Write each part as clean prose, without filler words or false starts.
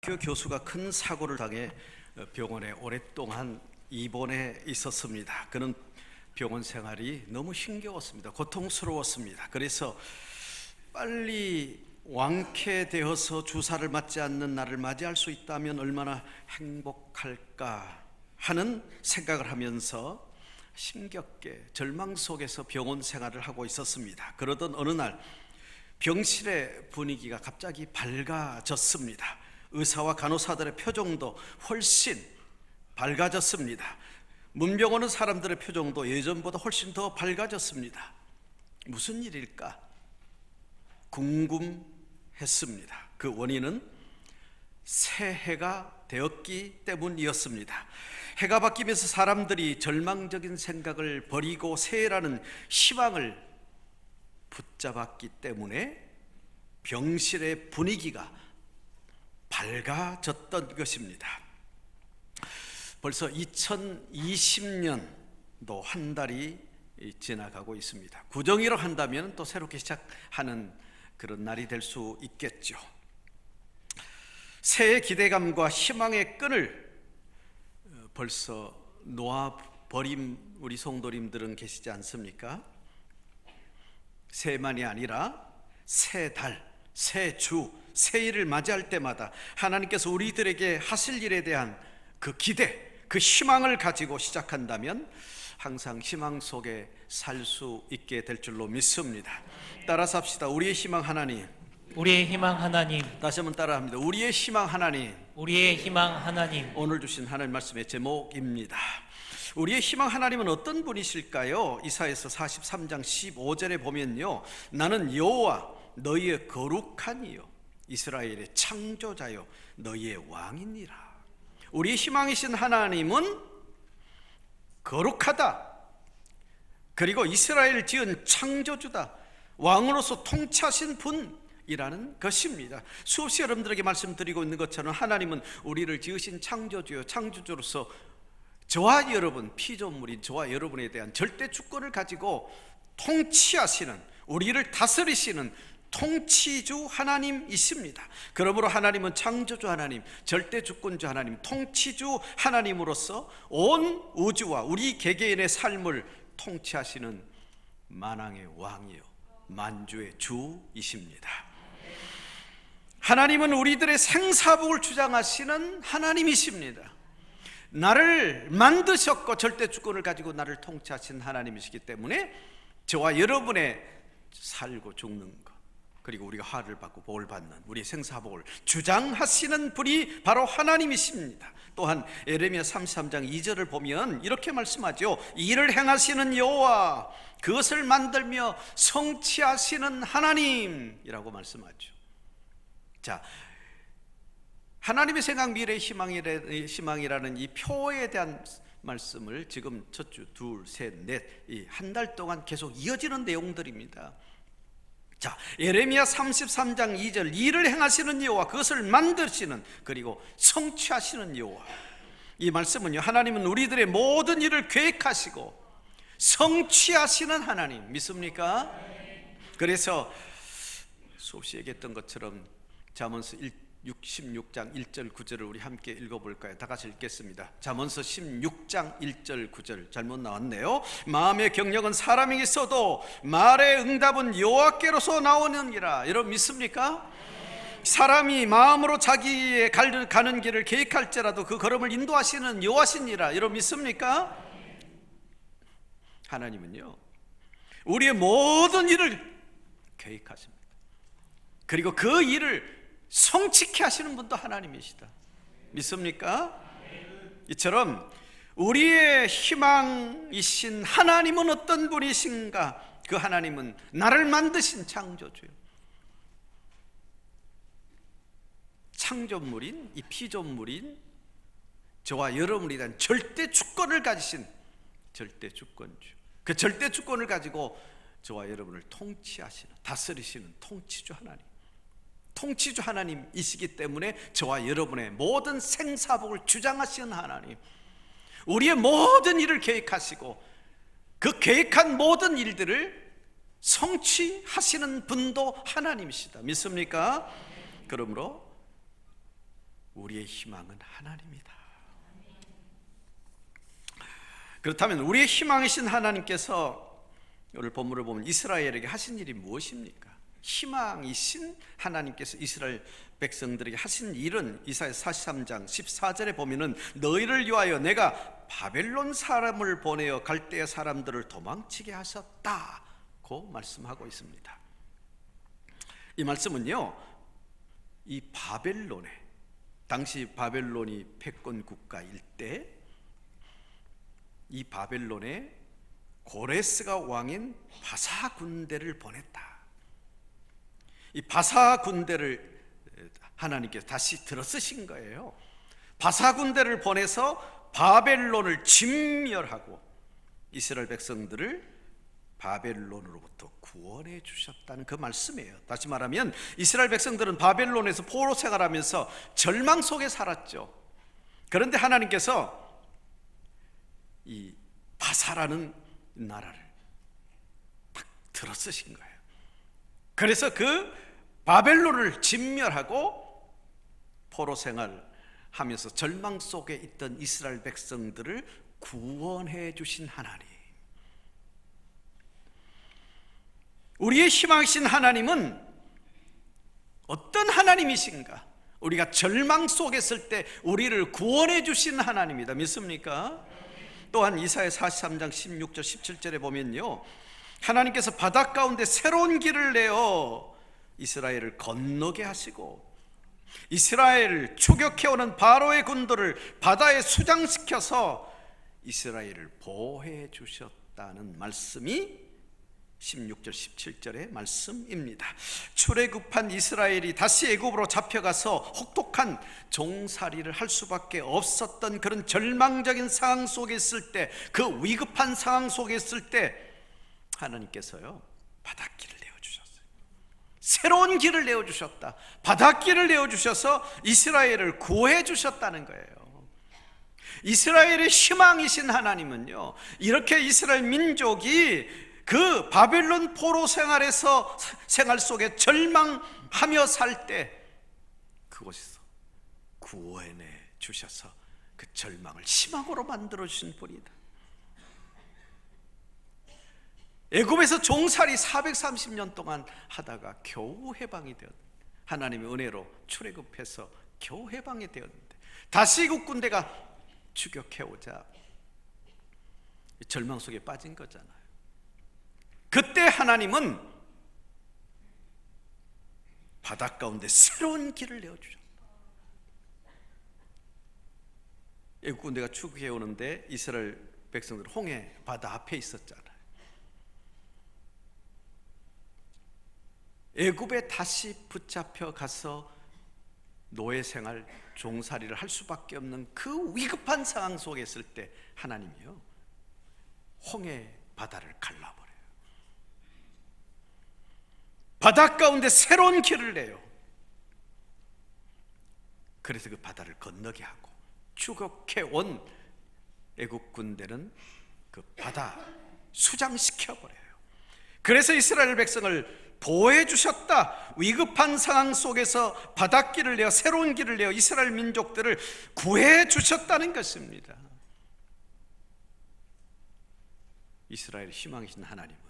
교수가 큰 사고를 당해 병원에 오랫동안 입원해 있었습니다. 그는 병원 생활이 너무 힘겨웠습니다. 고통스러웠습니다. 그래서 빨리 완쾌되어서 주사를 맞지 않는 날을 맞이할 수 있다면 얼마나 행복할까 하는 생각을 하면서 힘겹게 절망 속에서 병원 생활을 하고 있었습니다. 그러던 어느 날 병실의 분위기가 갑자기 밝아졌습니다. 의사와 간호사들의 표정도 훨씬 밝아졌습니다. 문병 오는 사람들의 표정도 예전보다 훨씬 더 밝아졌습니다. 무슨 일일까? 궁금했습니다. 그 원인은 새해가 되었기 때문이었습니다. 해가 바뀌면서 사람들이 절망적인 생각을 버리고 새해라는 희망을 붙잡았기 때문에 병실의 분위기가 밝아졌던 것입니다. 벌써 2020년도 한 달이 지나가고 있습니다. 구정이라 한다면 또 새롭게 시작하는 그런 날이 될 수 있겠죠. 새해 기대감과 희망의 끈을 벌써 놓아버린 우리 성도님들은 계시지 않습니까? 새해만이 아니라 새 달, 새 주, 새해를 맞이할 때마다 하나님께서 우리들에게 하실 일에 대한 그 기대, 그 희망을 가지고 시작한다면 항상 희망 속에 살 수 있게 될 줄로 믿습니다. 따라서 합시다. 우리의 희망 하나님. 우리의 희망 하나님. 다시 한번 따라합니다. 우리의 희망 하나님. 우리의 희망 하나님. 오늘 주신 하나님 말씀의 제목입니다. 우리의 희망 하나님은 어떤 분이실까요? 이사야서 43장 15절에 보면요, 나는 여호와 너희의 거룩한 이요 이스라엘의 창조자요 너희의 왕이니라. 우리의 희망이신 하나님은 거룩하다, 그리고 이스라엘을 지은 창조주다, 왕으로서 통치하신 분이라는 것입니다. 수없이 여러분들에게 말씀드리고 있는 것처럼 하나님은 우리를 지으신 창조주요 창조주로서 저와 여러분, 피조물인 저와 여러분에 대한 절대 주권을 가지고 통치하시는, 우리를 다스리시는 통치주 하나님이십니다. 그러므로 하나님은 창조주 하나님, 절대 주권주 하나님, 통치주 하나님으로서 온 우주와 우리 개개인의 삶을 통치하시는 만왕의 왕이요 만주의 주이십니다. 하나님은 우리들의 생사복을 주장하시는 하나님이십니다. 나를 만드셨고 절대 주권을 가지고 나를 통치하신 하나님이시기 때문에 저와 여러분의 살고 죽는 것, 그리고 우리가 화를 받고 복을 받는 우리의 생사복을 주장하시는 분이 바로 하나님이십니다. 또한 예레미야 33장 2절을 보면 이렇게 말씀하죠. 일을 행하시는 여호와, 그것을 만들며 성취하시는 하나님이라고 말씀하죠. 자, 하나님의 생각, 미래의 희망이라는 이 표에 대한 말씀을 지금 첫 주, 둘, 셋, 넷, 이 한 달 동안 계속 이어지는 내용들입니다. 자, 예레미야 33장 2절, 일을 행하시는 여호와, 그것을 만드시는, 그리고 성취하시는 여호와. 이 말씀은요, 하나님은 우리들의 모든 일을 계획하시고 성취하시는 하나님, 믿습니까? 그래서 수없이 얘기했던 것처럼 잠언서 16장 1절 9절을 우리 함께 읽어볼까요? 다 같이 읽겠습니다. 잠언서 16장 1절 9절 잘못 나왔네요. 마음의 경력은 사람에게 있어도 말의 응답은 여호와께로서 나오느니라. 여러분 믿습니까? 사람이 마음으로 자기의 가는 길을 계획할지라도 그 걸음을 인도하시는 여호와시니라. 여러분 믿습니까? 하나님은요, 우리의 모든 일을 계획하십니다. 그리고 그 일을 성취케 하시는 분도 하나님이시다. 믿습니까? 이처럼 우리의 희망이신 하나님은 어떤 분이신가? 그 하나님은 나를 만드신 창조주요, 창조물인 이 피조물인 저와 여러분에 대한 절대 주권을 가지신 절대 주권주, 그 절대 주권을 가지고 저와 여러분을 통치하시는, 다스리시는 통치주 하나님, 통치주 하나님이시기 때문에 저와 여러분의 모든 생사복을 주장하시는 하나님, 우리의 모든 일을 계획하시고 그 계획한 모든 일들을 성취하시는 분도 하나님이시다. 믿습니까? 그러므로 우리의 희망은 하나님이다. 그렇다면 우리의 희망이신 하나님께서 오늘 본문을 보면 이스라엘에게 하신 일이 무엇입니까? 희망이신 하나님께서 이스라엘 백성들에게 하신 일은 이사야 43장 14절에 보면은 너희를 위하여 내가 바벨론 사람을 보내어 갈대아 사람들을 도망치게 하셨다고 말씀하고 있습니다. 이 말씀은요, 이 바벨론에, 당시 바벨론이 패권 국가일 때 이 바벨론에 고레스가 왕인 바사 군대를 보냈다. 이 바사 군대를 하나님께서 다시 들어쓰신 거예요. 바사 군대를 보내서 바벨론을 진멸하고 이스라엘 백성들을 바벨론으로부터 구원해 주셨다는 그 말씀이에요. 다시 말하면 이스라엘 백성들은 바벨론에서 포로 생활하면서 절망 속에 살았죠. 그런데 하나님께서 이 바사라는 나라를 딱 들어쓰신 거예요. 그래서 그 바벨론을 진멸하고 포로 생활하면서 절망 속에 있던 이스라엘 백성들을 구원해 주신 하나님, 우리의 희망이신 하나님은 어떤 하나님이신가? 우리가 절망 속에 있을 때 우리를 구원해 주신 하나님이다. 믿습니까? 또한 이사야 43장 16절 17절에 보면요, 하나님께서 바다 가운데 새로운 길을 내어 이스라엘을 건너게 하시고 이스라엘을 추격해오는 바로의 군도를 바다에 수장시켜서 이스라엘을 보호해 주셨다는 말씀이 16절 17절의 말씀입니다. 출애굽한 이스라엘이 다시 애굽으로 잡혀가서 혹독한 종살이를 할 수밖에 없었던 그런 절망적인 상황 속에 있을 때, 그 위급한 상황 속에 있을 때 하나님께서요 바닷길을 내어주셨어요. 새로운 길을 내어주셨다. 바닷길을 내어주셔서 이스라엘을 구해 주셨다는 거예요. 이스라엘의 희망이신 하나님은요, 이렇게 이스라엘 민족이 그 바벨론 포로 생활에서 생활 속에 절망하며 살 때 그곳에서 구원해 주셔서 그 절망을 희망으로 만들어 주신 분이다. 애굽에서 종살이 430년 동안 하다가 겨우 해방이 되었는데, 하나님의 은혜로 출애굽해서 겨우 해방이 되었는데 다시 애굽 군대가 추격해오자 절망 속에 빠진 거잖아요. 그때 하나님은 바다 가운데 새로운 길을 내어주셨다. 애국 군대가 추격해 오는데 이스라엘 백성들 홍해 바다 앞에 있었잖아요. 애굽에 다시 붙잡혀 가서 노예 생활, 종살이를 할 수밖에 없는 그 위급한 상황 속에 있을 때 하나님이요 홍해 바다를 갈라버려요. 바다 가운데 새로운 길을 내요. 그래서 그 바다를 건너게 하고 추격해 온 애국 군대는 그 바다 수장시켜 버려요. 그래서 이스라엘 백성을 보호해 주셨다. 위급한 상황 속에서 바닷길을 내어 새로운 길을 내어 이스라엘 민족들을 구해 주셨다는 것입니다. 이스라엘의 희망이신 하나님은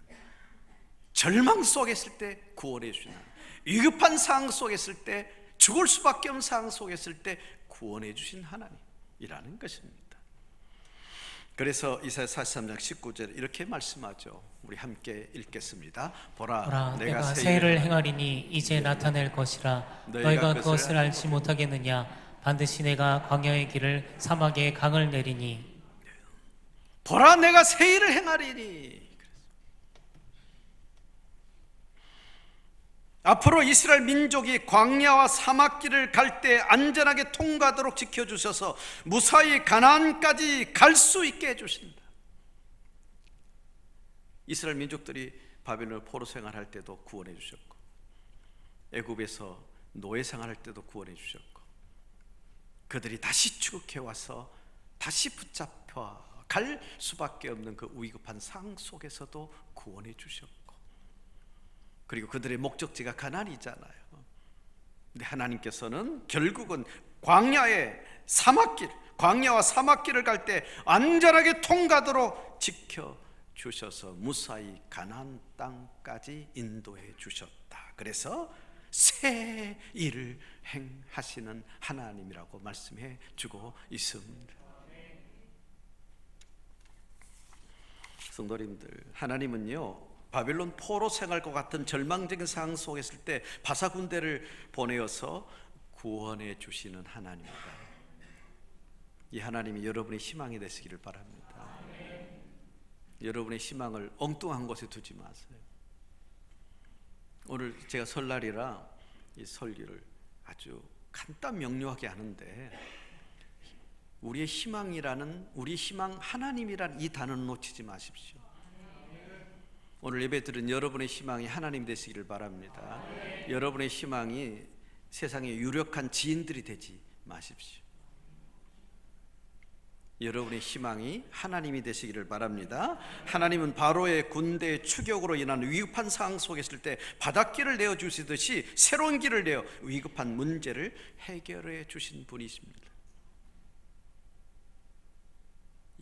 절망 속에 있을 때 구원해 주시는 하나님, 위급한 상황 속에 있을 때, 죽을 수밖에 없는 상황 속에 있을 때 구원해 주신 하나님이라는 것입니다. 그래서 이사야 43장 19절에 이렇게 말씀하죠. 우리 함께 읽겠습니다. 보라, 내가 새해를 행하리니 이제 나타낼 것이라. 너희가 그것을 알지 못하겠느냐? 반드시 내가 광야의 길을 사막의 강을 내리니. 보라, 내가 새해를 행하리니. 앞으로 이스라엘 민족이 광야와 사막길을 갈 때 안전하게 통과하도록 지켜주셔서 무사히 가나안까지 갈 수 있게 해주신다. 이스라엘 민족들이 바벨론 포로 생활할 때도 구원해 주셨고, 애굽에서 노예 생활할 때도 구원해 주셨고, 그들이 다시 추격해 와서 다시 붙잡혀 갈 수밖에 없는 그 위급한 상황 속에서도 구원해 주셨고, 그리고 그들의 목적지가 가나안이잖아요. 근데 하나님께서는 결국은 광야의 사막길, 광야와 사막길을 갈 때 안전하게 통과도록 지켜주셔서 무사히 가나안 땅까지 인도해 주셨다. 그래서 새 일을 행하시는 하나님이라고 말씀해 주고 있습니다. 성도님들, 하나님은요 바벨론 포로 생활과 같은 절망적인 상황 속에 있을 때 바사 군대를 보내어서 구원해 주시는 하나님입니다. 이 하나님이 여러분의 희망이 되시기를 바랍니다. 여러분의 희망을 엉뚱한 곳에 두지 마세요. 오늘 제가 설날이라 이 설교를 아주 간단 명료하게 하는데, 우리의 희망 하나님이라는 이 단어는 놓치지 마십시오. 오늘 예배 드린 여러분의 희망이 하나님 되시기를 바랍니다. 여러분의 희망이 세상의 유력한 지인들이 되지 마십시오. 여러분의 희망이 하나님이 되시기를 바랍니다. 하나님은 바로의 군대의 추격으로 인한 위급한 상황 속에 있을 때 바닷길을 내어주시듯이 새로운 길을 내어 위급한 문제를 해결해 주신 분이십니다.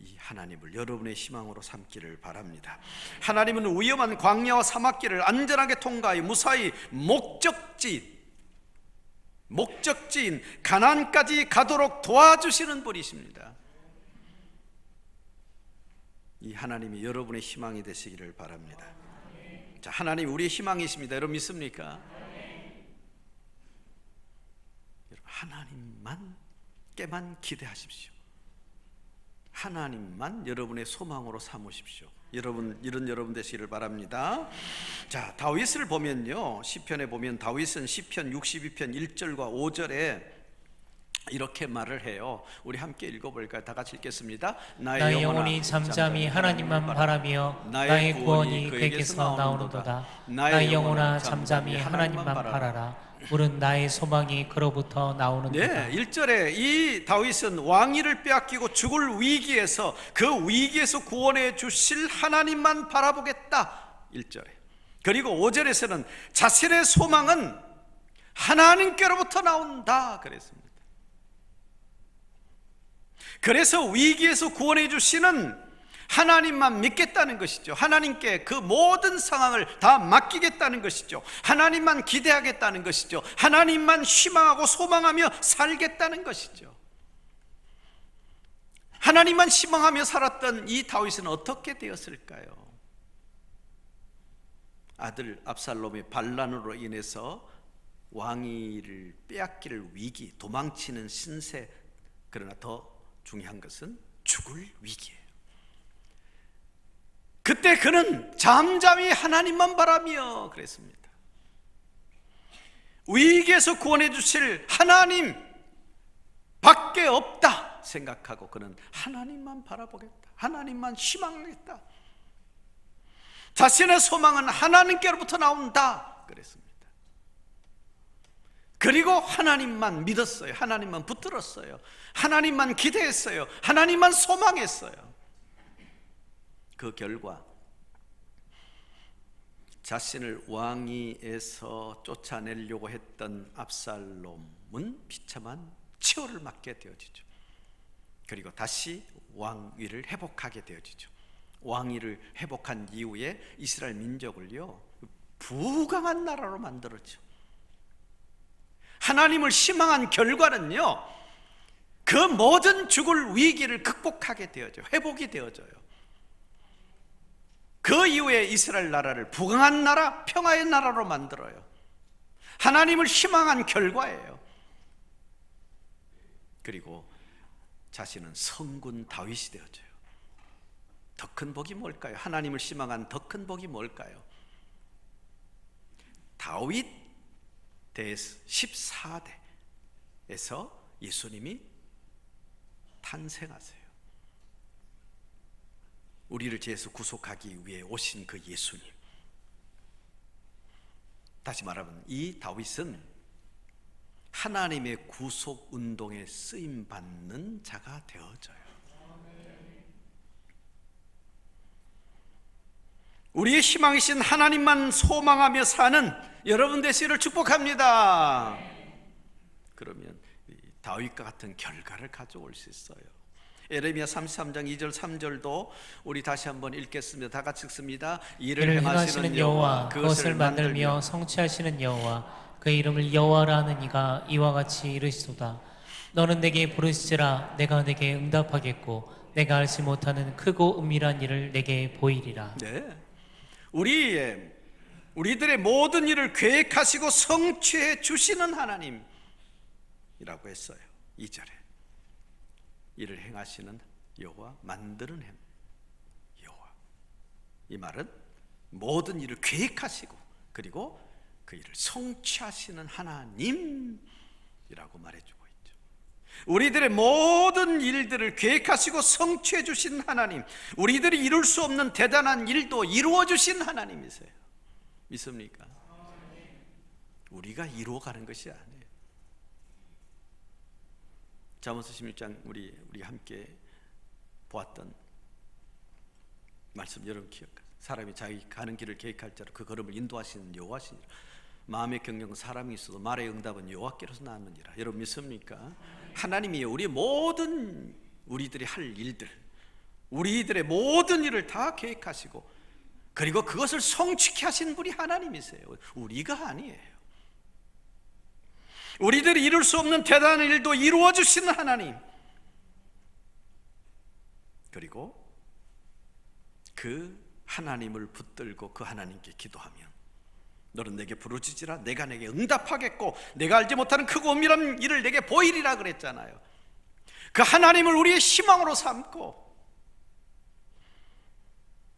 이 하나님을 여러분의 희망으로 삼기를 바랍니다. 하나님은 위험한 광야와 사막길을 안전하게 통과하여 무사히 목적지인 가나안까지 가도록 도와주시는 분이십니다. 이 하나님이 여러분의 희망이 되시기를 바랍니다. 자, 하나님 우리의 희망이십니다. 여러분 믿습니까? 여러분 하나님만께만 기대하십시오. 하나님만 여러분의 소망으로 삼으십시오. 여러분, 이런 여러분 되시기를 바랍니다. 자, 다윗을 보면요, 시편에 보면 다윗은 시편 62편 1절과 5절에 이렇게 말을 해요. 우리 함께 읽어볼까요? 다 같이 읽겠습니다. 나의 영혼이 잠잠히 하나님만 바라며 나의 구원이 그에게서 나오노도다. 나의 영혼아 잠잠히 하나님만 바라라. 물은 나의 소망이 그로부터 나오는도다. 네, 1절에 이 다윗은 왕위를 빼앗기고 죽을 위기에서, 그 위기에서 구원해 주실 하나님만 바라보겠다. 1절에. 그리고 5절에서는 자신의 소망은 하나님께로부터 나온다 그랬습니다. 그래서 위기에서 구원해 주시는 하나님만 믿겠다는 것이죠. 하나님께 그 모든 상황을 다 맡기겠다는 것이죠. 하나님만 기대하겠다는 것이죠. 하나님만 희망하고 소망하며 살겠다는 것이죠. 하나님만 희망하며 살았던 이 다윗은 어떻게 되었을까요? 아들 압살롬의 반란으로 인해서 왕위를 빼앗길 위기, 도망치는 신세, 그러나 더 중요한 것은 죽을 위기예요. 그때 그는 잠잠히 하나님만 바라며 그랬습니다. 위기에서 구원해 주실 하나님 밖에 없다 생각하고 그는 하나님만 바라보겠다, 하나님만 희망하겠다, 자신의 소망은 하나님께로부터 나온다 그랬습니다. 그리고 하나님만 믿었어요. 하나님만 붙들었어요. 하나님만 기대했어요. 하나님만 소망했어요. 그 결과 자신을 왕위에서 쫓아내려고 했던 압살롬은 비참한 치욕을 맞게 되어지죠. 그리고 다시 왕위를 회복하게 되어지죠. 왕위를 회복한 이후에 이스라엘 민족을요 부강한 나라로 만들었죠. 하나님을 희망한 결과는요 그 모든 죽을 위기를 극복하게 되어져요. 회복이 되어져요. 그 이후에 이스라엘 나라를 부강한 나라, 평화의 나라로 만들어요. 하나님을 희망한 결과예요. 그리고 자신은 성군 다윗이 되어져요. 더 큰 복이 뭘까요? 하나님을 희망한 더 큰 복이 뭘까요? 다윗 대에서 14대에서 예수님이 탄생하세요. 우리를 죄에서 구속하기 위해 오신 그 예수님. 다시 말하면 이 다윗은 하나님의 구속 운동에 쓰임 받는 자가 되어져요. 우리의 희망이신 하나님만 소망하며 사는 여러분 되시기를 축복합니다. 그러면 다윗과 같은 결과를 가져올 수 있어요. 에레미야 33장 2절 3절도 우리 다시 한번 읽겠습니다. 다 같이 읽습니다. 이를 행하시는 여호와, 그것을 만들며 성취하시는 여호와, 그 이름을 여호와라 하는 이가 이와 같이 이르시도다. 너는 내게 부르시리라. 내가 내게 응답하겠고 내가 알지 못하는 크고 은밀한 일을 내게 보이리라. 네, 우리들의 모든 일을 계획하시고 성취해 주시는 하나님이라고 했어요. 2절에 이를 행하시는 여호와, 만드는 여호와. 이 말은 모든 일을 계획하시고 그리고 그 일을 성취하시는 하나님이라고 말해주고 있죠. 우리들의 모든 일들을 계획하시고 성취해 주신 하나님, 우리들이 이룰 수 없는 대단한 일도 이루어 주신 하나님이세요. 믿습니까? 우리가 이루어가는 것이 아니에요. 잠언서 16장 우리 함께 보았던 말씀 여러분 기억하세요. 사람이 자기 가는 길을 계획할 자로 그 걸음을 인도하시는 여호와시니라. 마음의 경영은 사람이 있어도 말의 응답은 여호와께로서 나느니라. 여러분 믿습니까? 하나님이 우리의 모든 우리들이 할 일들, 우리들의 모든 일을 다 계획하시고 그리고 그것을 성취케 하신 분이 하나님이세요. 우리가 아니에요. 우리들이 이룰 수 없는 대단한 일도 이루어 주시는 하나님, 그리고 그 하나님을 붙들고 그 하나님께 기도하면 너는 내게 부르짖으라. 내가 내게 응답하겠고 내가 알지 못하는 크고 은밀한 일을 내게 보이리라 그랬잖아요. 그 하나님을 우리의 희망으로 삼고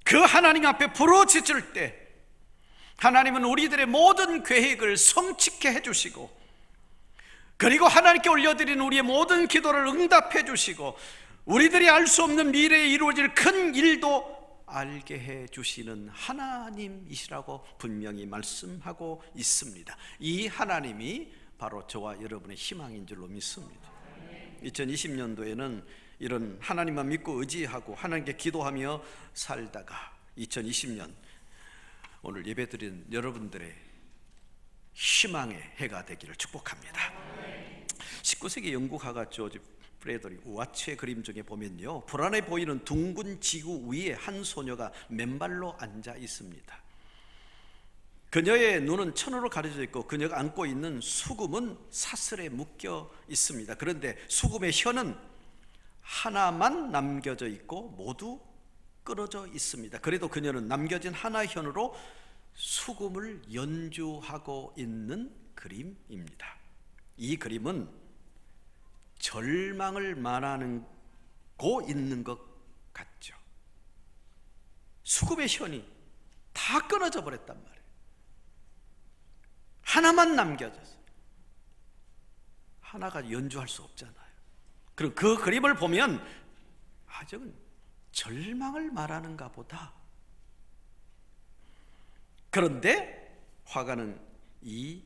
그 하나님 앞에 부르짖을 때 하나님은 우리들의 모든 계획을 성취케 해주시고 그리고 하나님께 올려드리는 우리의 모든 기도를 응답해 주시고 우리들이 알 수 없는 미래에 이루어질 큰 일도 알게 해 주시는 하나님이시라고 분명히 말씀하고 있습니다. 이 하나님이 바로 저와 여러분의 희망인 줄로 믿습니다. 2020년도에는 이런 하나님만 믿고 의지하고 하나님께 기도하며 살다가 2020년 오늘 예배드린 여러분들의 희망의 해가 되기를 축복합니다. 19세기 영국 화가 조지 프레더리 우아츠의 그림 중에 보면요, 불안해 보이는 둥근 지구 위에 한 소녀가 맨발로 앉아 있습니다. 그녀의 눈은 천으로 가려져 있고 그녀가 안고 있는 수금은 사슬에 묶여 있습니다. 그런데 수금의 혀는 하나만 남겨져 있고 모두 끊어져 있습니다. 그래도 그녀는 남겨진 하나의 혀로 수금을 연주하고 있는 그림입니다. 이 그림은 절망을 말하고 있는 것 같죠. 수금의 혀이 다 끊어져 버렸단 말이에요. 하나만 남겨졌어요. 하나가 연주할 수 없잖아요. 그럼 그 그림을 보면 저건 절망을 말하는가 보다. 그런데 화가는 이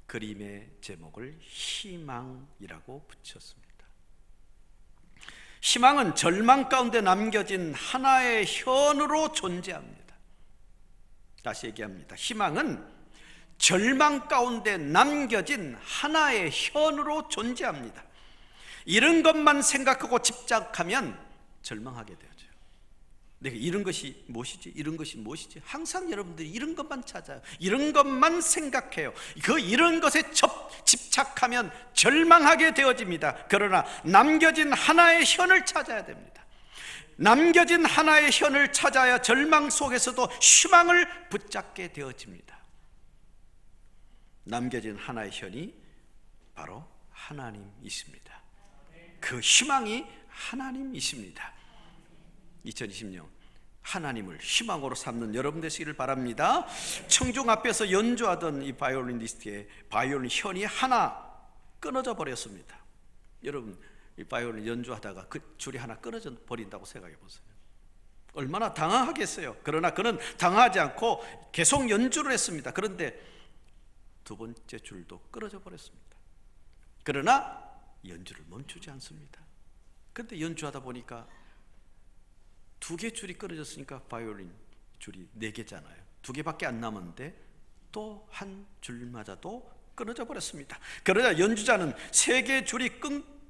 그림의 제목을 희망이라고 붙였습니다. 희망은 절망 가운데 남겨진 하나의 현으로 존재합니다. 다시 얘기합니다. 희망은 절망 가운데 남겨진 하나의 현으로 존재합니다. 이런 것만 생각하고 집착하면 절망하게 되어져요. 내가 이런 것이 무엇이지? 이런 것이 무엇이지? 항상 여러분들이 이런 것만 찾아요. 이런 것만 생각해요. 이런 것에 집착하면 절망하게 되어집니다. 그러나 남겨진 하나의 현을 찾아야 됩니다. 남겨진 하나의 현을 찾아야 절망 속에서도 희망을 붙잡게 되어집니다. 남겨진 하나의 현이 바로 하나님이십니다. 그 희망이 하나님이십니다. 2020년 하나님을 희망으로 삼는 여러분 되시기를 바랍니다. 청중 앞에서 연주하던 이 바이올리니스트의 바이올린 현이 하나 끊어져 버렸습니다. 여러분, 이 바이올린 연주하다가 그 줄이 하나 끊어져 버린다고 생각해 보세요. 얼마나 당황하겠어요. 그러나 그는 당황하지 않고 계속 연주를 했습니다. 그런데 두 번째 줄도 끊어져 버렸습니다. 그러나 연주를 멈추지 않습니다. 그런데 연주하다 보니까 두 개 줄이 끊어졌으니까 바이올린 줄이 4개잖아요. 2개밖에 안 남았는데 또 한 줄마저도 끊어져 버렸습니다. 그러자 연주자는 세 개의 줄이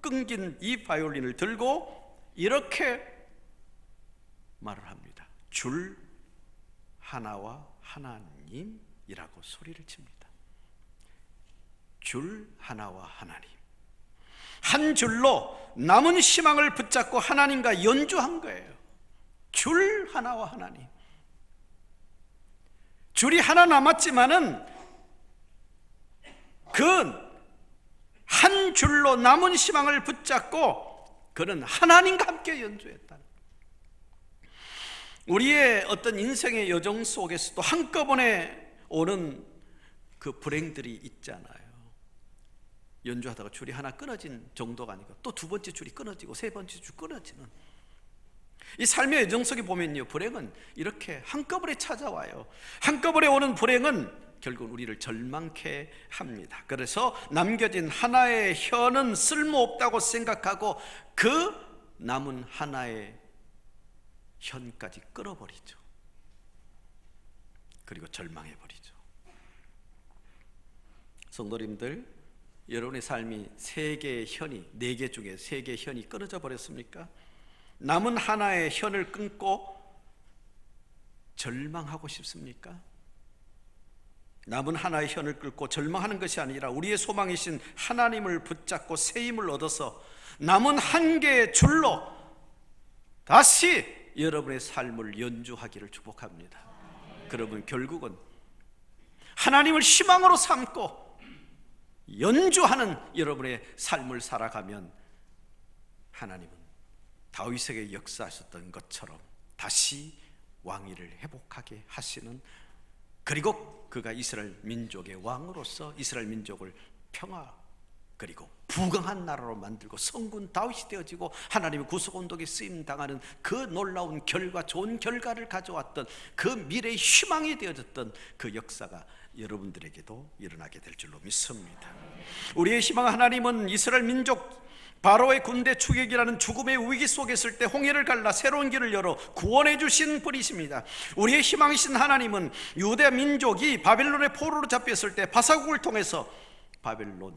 끊긴 이 바이올린을 들고 이렇게 말을 합니다. 줄 하나와 하나님이라고 소리를 칩니다. 줄 하나와 하나님. 한 줄로 남은 희망을 붙잡고 하나님과 연주한 거예요. 줄 하나와 하나님. 줄이 하나 남았지만은 그 한 줄로 남은 희망을 붙잡고 그는 하나님과 함께 연주했다는. 우리의 어떤 인생의 여정 속에서도 한꺼번에 오는 그 불행들이 있잖아요. 연주하다가 줄이 하나 끊어진 정도가 아니고 또 두 번째 줄이 끊어지고 세 번째 줄 끊어지는 이 삶의 여정 속에 보면요, 불행은 이렇게 한꺼번에 찾아와요. 한꺼번에 오는 불행은 결국 우리를 절망케 합니다. 그래서 남겨진 하나의 혀는 쓸모없다고 생각하고 그 남은 하나의 현까지 끌어버리죠. 그리고 절망해버리죠. 성도님들, 여러분의 삶이 세 개의 현이, 네 개 중에 세 개의 현이 끊어져 버렸습니까? 남은 하나의 현을 끊고 절망하고 싶습니까? 남은 하나의 현을 끊고 절망하는 것이 아니라 우리의 소망이신 하나님을 붙잡고 새 힘을 얻어서 남은 한 개의 줄로 다시 여러분의 삶을 연주하기를 축복합니다. 그러면 결국은 하나님을 희망으로 삼고 연주하는 여러분의 삶을 살아가면 하나님은 다윗에게 역사하셨던 것처럼 다시 왕위를 회복하게 하시는, 그리고 그가 이스라엘 민족의 왕으로서 이스라엘 민족을 평화 그리고 부강한 나라로 만들고 성군 다윗이 되어지고 하나님의 구속운동에 쓰임당하는 그 놀라운 결과, 좋은 결과를 가져왔던 그 미래의 희망이 되어졌던 그 역사가 여러분들에게도 일어나게 될 줄로 믿습니다. 우리의 희망 하나님은 이스라엘 민족 바로의 군대 추격이라는 죽음의 위기 속에 있을 때 홍해를 갈라 새로운 길을 열어 구원해 주신 분이십니다. 우리의 희망이신 하나님은 유대 민족이 바벨론의 포로로 잡혔을 때 바사국을 통해서 바벨론을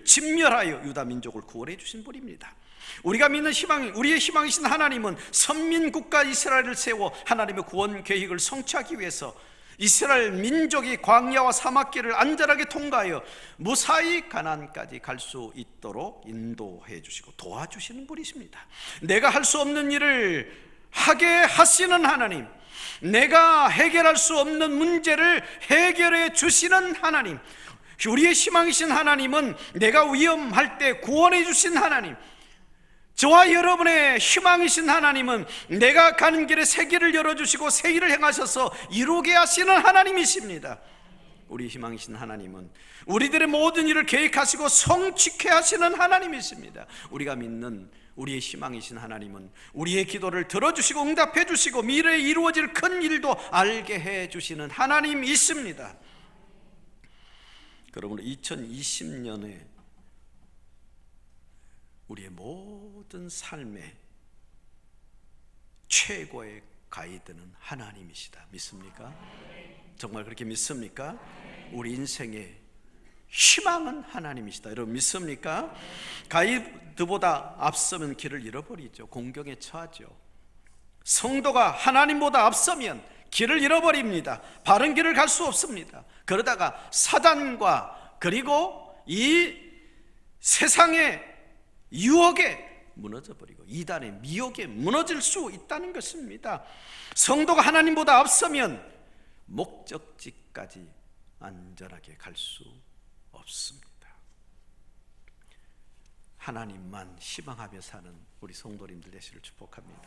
진멸하여 유다 민족을 구원해 주신 분입니다. 우리가 믿는 희망, 우리의 희망이신 하나님은 선민국가 이스라엘을 세워 하나님의 구원 계획을 성취하기 위해서 이스라엘 민족이 광야와 사막길을 안전하게 통과하여 무사히 가나안까지 갈 수 있도록 인도해 주시고 도와주시는 분이십니다. 내가 할 수 없는 일을 하게 하시는 하나님, 내가 해결할 수 없는 문제를 해결해 주시는 하나님, 우리의 희망이신 하나님은 내가 위험할 때 구원해 주신 하나님, 저와 여러분의 희망이신 하나님은 내가 가는 길에 새 길을 열어주시고 새 일을 행하셔서 이루게 하시는 하나님이십니다. 우리 희망이신 하나님은 우리들의 모든 일을 계획하시고 성취케 하시는 하나님이십니다. 우리가 믿는 우리의 희망이신 하나님은 우리의 기도를 들어주시고 응답해 주시고 미래에 이루어질 큰 일도 알게 해 주시는 하나님이십니다. 그러므로 2020년에 우리의 모든 삶의 최고의 가이드는 하나님이시다. 믿습니까? 정말 그렇게 믿습니까? 우리 인생의 희망은 하나님이시다. 여러분 믿습니까? 가이드보다 앞서면 길을 잃어버리죠. 공경에 처하죠. 성도가 하나님보다 앞서면 길을 잃어버립니다. 바른 길을 갈 수 없습니다. 그러다가 사단과 그리고 이 세상의 유혹에 무너져버리고 이단의 미혹에 무너질 수 있다는 것입니다. 성도가 하나님보다 앞서면 목적지까지 안전하게 갈 수 없습니다. 하나님만 희망하며 사는 우리 성도님들 되시를 축복합니다.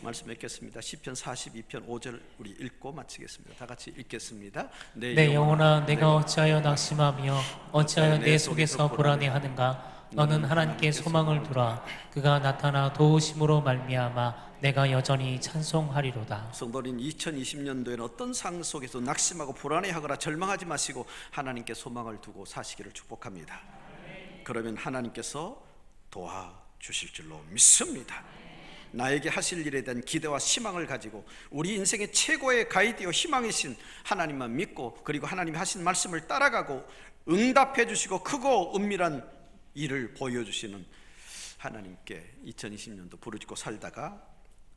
말씀 맺겠습니다. 시편 42편 5절 우리 읽고 마치겠습니다. 다 같이 읽겠습니다. 내 영혼아 내가 어찌하여 낙심하며 어찌하여 내 속에서 불안해하는가. 너는 하나님께 소망을 두라. 그가 나타나 도우심으로 말미암아 내가 여전히 찬송하리로다. 성도님, 2020년도에는 어떤 상황 속에서 낙심하고 불안해하거나 절망하지 마시고 하나님께 소망을 두고 사시기를 축복합니다. 그러면 하나님께서 도와주실 줄로 믿습니다. 나에게 하실 일에 대한 기대와 희망을 가지고 우리 인생의 최고의 가이드요 희망이신 하나님만 믿고 그리고 하나님이 하신 말씀을 따라가고 응답해 주시고 크고 은밀한 일을 보여주시는 하나님께 2020년도 부르짖고 살다가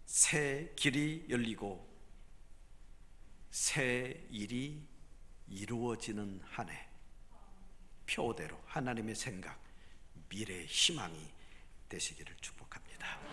새 길이 열리고 새 일이 이루어지는 한 해, 표대로 하나님의 생각, 미래의 희망이 되시기를 축복합니다.